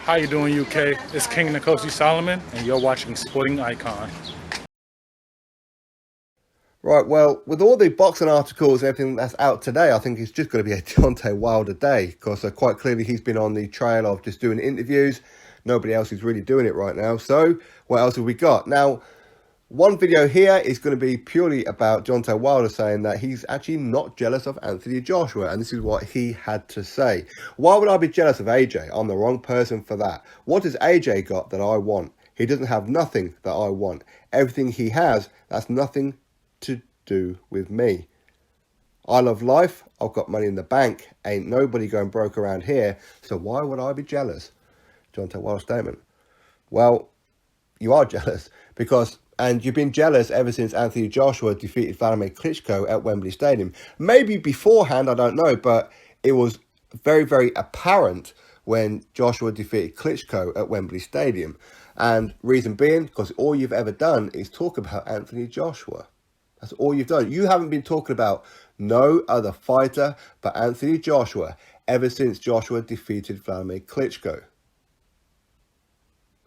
How you doing, UK? It's King Nkosi Solomon, and you're watching Sporting Icon. Right, well, with all the boxing articles and everything that's out today, I think it's just going to be a Deontay Wilder day, because quite clearly he's been on the trail of just doing interviews. Nobody else is really doing it right now. So what else have we got? Now, one video here is going to be purely about Deontay Wilder saying that he's actually not jealous of Anthony Joshua, and this is what he had to say. Why would I be jealous of AJ? I'm the wrong person for that. What has AJ got that I want? He doesn't have nothing that I want. Everything he has, that's nothing to do with me. I love life. I've got money in the bank. Ain't nobody going broke around here. So why would I be jealous? Deontay Wilder's statement. Well, you are jealous and you've been jealous ever since Anthony Joshua defeated Vladimir Klitschko at Wembley Stadium. Maybe beforehand, I don't know, but it was very, very apparent when Joshua defeated Klitschko at Wembley Stadium. And reason being, because all you've ever done is talk about Anthony Joshua. That's all you've done. You haven't been talking about no other fighter but Anthony Joshua ever since Joshua defeated Vladimir Klitschko.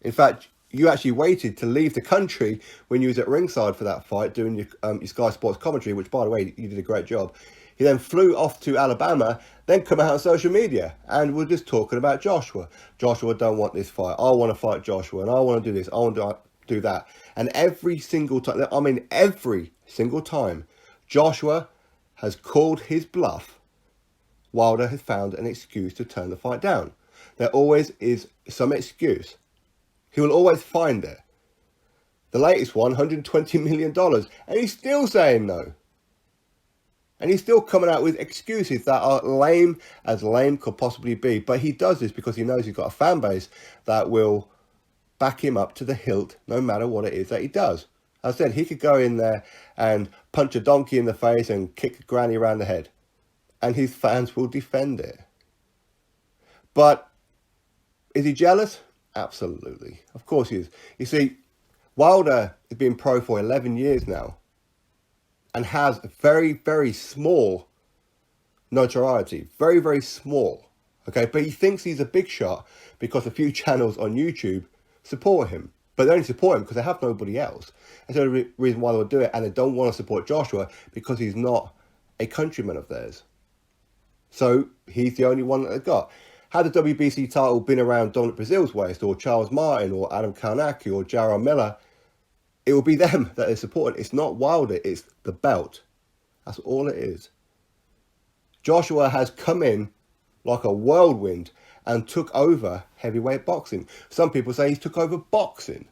In fact, you actually waited to leave the country when you was at ringside for that fight doing your Sky Sports commentary, which, by the way, you did a great job. He then flew off to Alabama, then come out on social media, and we're just talking about Joshua. Joshua don't want this fight. I want to fight Joshua, and I want to do this. I want to do that. And every single time, Joshua has called his bluff, Wilder has found an excuse to turn the fight down. There always is some excuse. He will always find it. The latest one, $120 million, and he's still saying no. And he's still coming out with excuses that are lame as lame could possibly be. But he does this because he knows he's got a fan base that will back him up to the hilt, no matter what it is that he does. As I said, he could go in there and punch a donkey in the face and kick a granny around the head, and his fans will defend it. But is he jealous? Absolutely. Of course he is. You see, Wilder has been pro for 11 years now and has very, very small notoriety. Very, very small. Okay, but he thinks he's a big shot because a few channels on YouTube support him. But they only support him because they have nobody else. And so the reason why they would do it, and they don't want to support Joshua because he's not a countryman of theirs. So he's the only one that they've got. Had the WBC title been around Dominic Breazeale's waist, or Charles Martin, or Adam Kownacki, or Jarrell Miller, it will be them that they're supporting. It's not Wilder, it's the belt. That's all it is. Joshua has come in like a whirlwind and took over heavyweight boxing. Some people say he's took over boxing.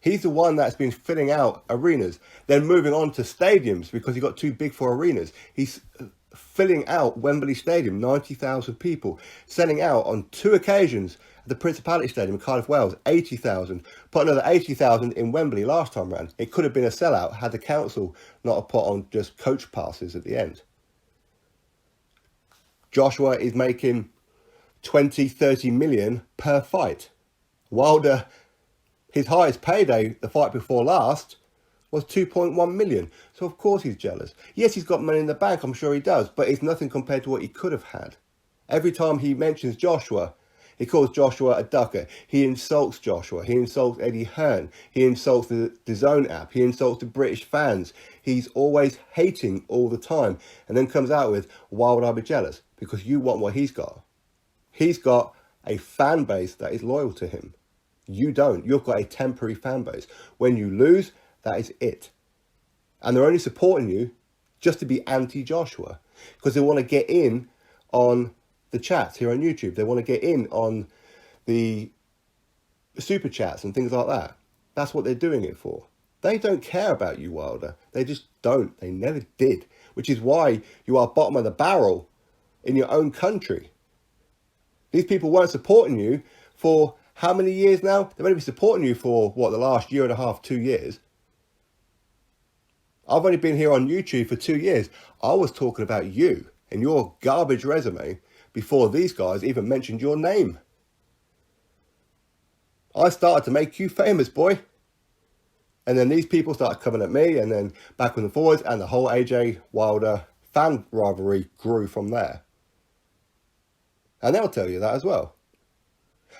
He's the one that's been filling out arenas, then moving on to stadiums because he got too big for arenas. He's filling out Wembley Stadium, 90,000 people, selling out on 2 occasions at the Principality Stadium in Cardiff, Wales, 80,000. Put another 80,000 in Wembley last time round. It could have been a sellout had the council not have put on just coach passes at the end. Joshua is making 20, 30 million per fight. Wilder, his highest payday, the fight before last, was 2.1 million. So of course he's jealous. Yes, he's got money in the bank, I'm sure he does, but it's nothing compared to what he could have had. Every time he mentions Joshua, he calls Joshua a ducker. He insults Joshua. He insults Eddie Hearn. He insults the DAZN app. He insults the British fans. He's always hating all the time, and then comes out with, why would I be jealous? Because you want what he's got. He's got a fan base that is loyal to him. You don't. You've got a temporary fan base. When you lose, that is it. And they're only supporting you just to be anti-Joshua because they want to get in on the chats here on YouTube. They want to get in on the super chats and things like that. That's what they're doing it for. They don't care about you, Wilder. They just don't. They never did. Which is why you are bottom of the barrel in your own country. These people weren't supporting you for how many years now? They've only been supporting you for, what, the last year and a half, 2 years. I've only been here on YouTube for 2 years. I was talking about you and your garbage resume before these guys even mentioned your name. I started to make you famous, boy. And then these people started coming at me, and then backwards and forwards, and the whole AJ Wilder fan rivalry grew from there. And they'll tell you that as well.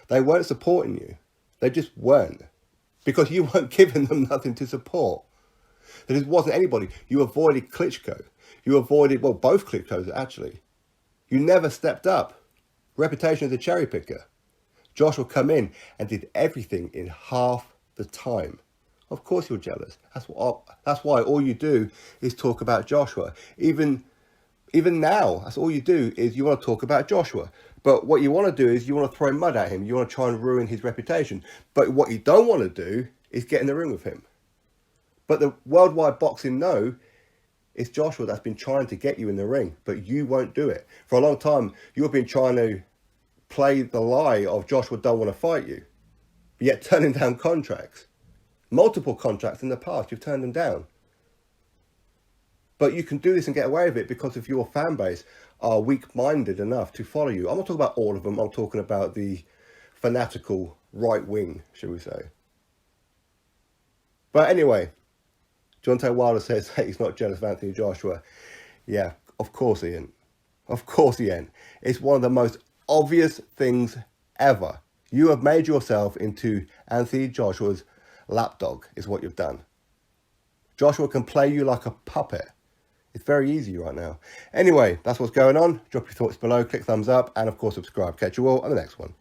They weren't supporting you. They just weren't. Because you weren't giving them nothing to support. There just wasn't anybody. You avoided Klitschko. You avoided, well, both Klitschkos actually. You never stepped up. Reputation as a cherry picker. Joshua come in and did everything in half the time. Of course you're jealous. That's why all you do is talk about Joshua. Even now, that's all you do is you want to talk about Joshua. But what you want to do is you want to throw mud at him. You want to try and ruin his reputation. But what you don't want to do is get in the ring with him. But the worldwide boxing know it's Joshua that's been trying to get you in the ring, but you won't do it. For a long time, you've been trying to play the lie of Joshua don't want to fight you, yet turning down contracts. Multiple contracts in the past, you've turned them down. But you can do this and get away with it because if your fan base are weak-minded enough to follow you. I'm not talking about all of them. I'm talking about the fanatical right wing, shall we say. But anyway, Deontay Wilder says hey, he's not jealous of Anthony Joshua. Yeah, of course he ain't. Of course he ain't. It's one of the most obvious things ever. You have made yourself into Anthony Joshua's lapdog, is what you've done. Joshua can play you like a puppet. It's very easy right now. Anyway, that's what's going on. Drop your thoughts below, click thumbs up, and of course subscribe. Catch you all on the next one.